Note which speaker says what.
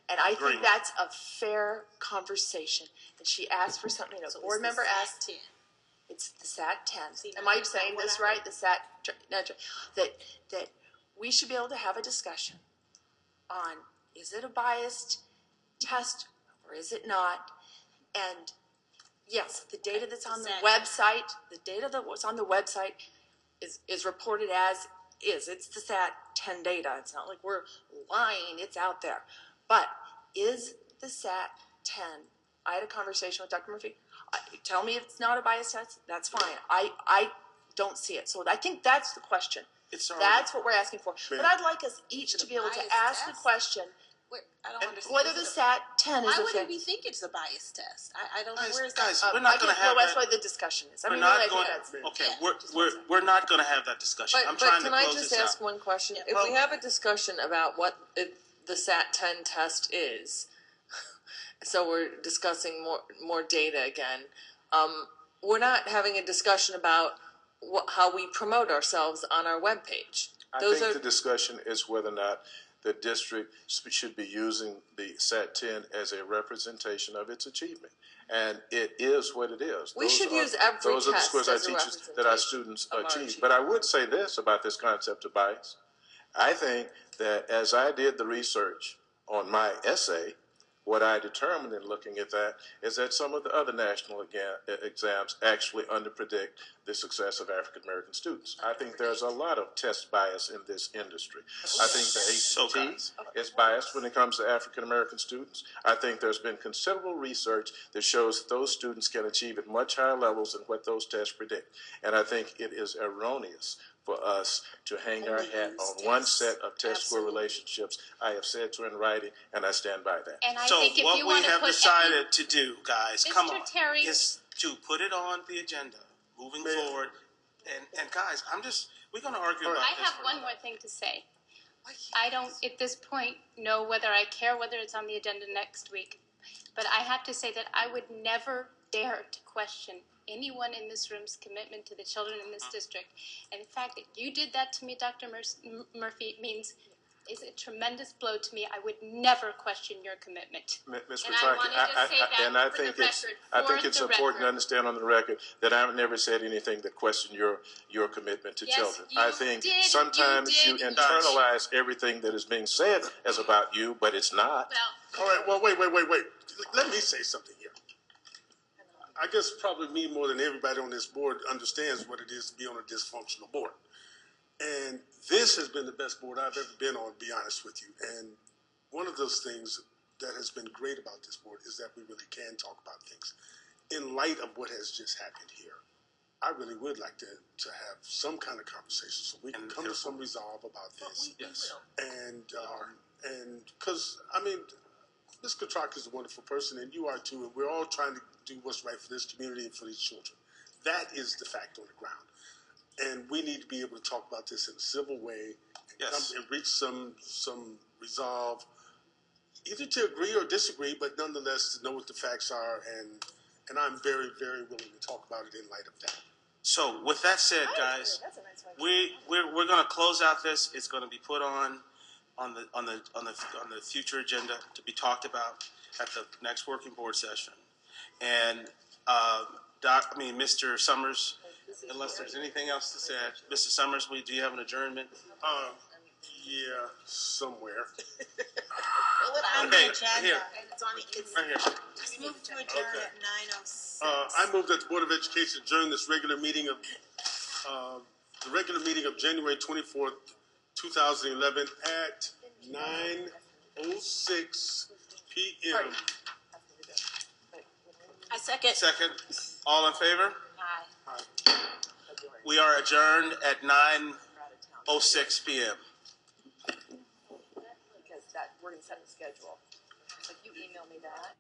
Speaker 1: And I think that's a fair conversation. And she asked for something, you know, so board member asked, it's the SAT 10. Am I saying this right? The SAT, that we should be able to have a discussion on, is it a biased test or is it not? And yes, the data that's on the website, the data that was on the website is reported as is. It's the SAT 10 data. It's not like we're lying. It's out there. But is the SAT 10? I had a conversation with Dr. Murphy. Tell me if it's not a bias test. That's fine. I don't see it. So I think that's the question. That's what we're asking for. But I'd like us each to be able to ask the question.
Speaker 2: I don't understand.
Speaker 1: Whether the SAT 10 is
Speaker 2: why would we think it's a biased test? I don't know. Where's that?
Speaker 3: Guys, we're not going to have
Speaker 1: that's why the discussion is.
Speaker 3: We're not going to have that discussion. I'm trying to close this out.
Speaker 4: Can I just ask one question? Yeah. If we have a discussion about what the SAT 10 test is, so we're discussing more data again, we're not having a discussion about how we promote ourselves on our webpage.
Speaker 5: I think the discussion is whether or not the district should be using the SAT 10 as a representation of its achievement. And it is what it is.
Speaker 4: We should use every
Speaker 5: test. Those are the scores our teachers, that our students achieve. But I would say this about this concept of bias. I think that as I did the research on my essay, what I determined in looking at that is that some of the other national exams actually underpredict the success of African American students. I think there's a lot of test bias in this industry. I think the ACT is biased when it comes to African American students. I think there's been considerable research that shows that those students can achieve at much higher levels than what those tests predict. And I think it is erroneous for us to hang our hat on one set of test score relationships. I have said to in writing, and I stand by that.
Speaker 6: And I
Speaker 3: so
Speaker 6: think if
Speaker 3: what
Speaker 6: you
Speaker 3: we
Speaker 6: want
Speaker 3: have
Speaker 6: to
Speaker 3: decided to do, guys,
Speaker 6: Mr.
Speaker 3: come on,
Speaker 6: Terry,
Speaker 3: is to put it on the agenda moving forward. And guys, we're going to argue about this.
Speaker 6: I have one more thing to say. I don't, at this point, know whether I care whether it's on the agenda next week. But I have to say that I would never dare to question anyone in this room's commitment to the children in this district. And the fact that you did that to me, Dr. Murphy, is a tremendous blow to me. I would never question your commitment.
Speaker 5: Ms. Petrarca, I think it's important to understand on the record that I've never said anything that questioned your commitment to children. I think sometimes you internalize everything that is being said as about you, but it's not.
Speaker 7: All right, well, wait. Let me say something here. I guess probably me more than everybody on this board understands what it is to be on a dysfunctional board. And this has been the best board I've ever been on, to be honest with you. And one of those things that has been great about this board is that we really can talk about things. In light of what has just happened here, I really would like to have some kind of conversation so we can come to some resolve about this.
Speaker 3: Yes.
Speaker 7: And because, I mean, Ms. Petrarca is a wonderful person, and you are too, and we're all trying to do what's right for this community and for these children. That is the fact on the ground. And we need to be able to talk about this in a civil way and reach some resolve, either to agree or disagree, but nonetheless to know what the facts are. And I'm very, very willing to talk about it in light of that.
Speaker 3: So with that said, guys, we're going to close out this. It's going to be put on the future agenda to be talked about at the next working board session. And Mr. Summers, unless there's anything else to say, Mr. Summers, do you have an adjournment?
Speaker 7: Yeah, somewhere.
Speaker 2: Well, it's on the agenda.
Speaker 3: Here.
Speaker 2: It's on the
Speaker 3: Right here.
Speaker 2: Just move to adjourn at 9:06.
Speaker 7: I move that the Board of Education adjourn this regular meeting of January 24th, 2011 at 9:06 p.m.
Speaker 2: I second.
Speaker 3: Second. All in favor?
Speaker 2: Aye.
Speaker 3: We are adjourned at 9:06 p.m.
Speaker 1: Because we're going to set the schedule. Like you email me that.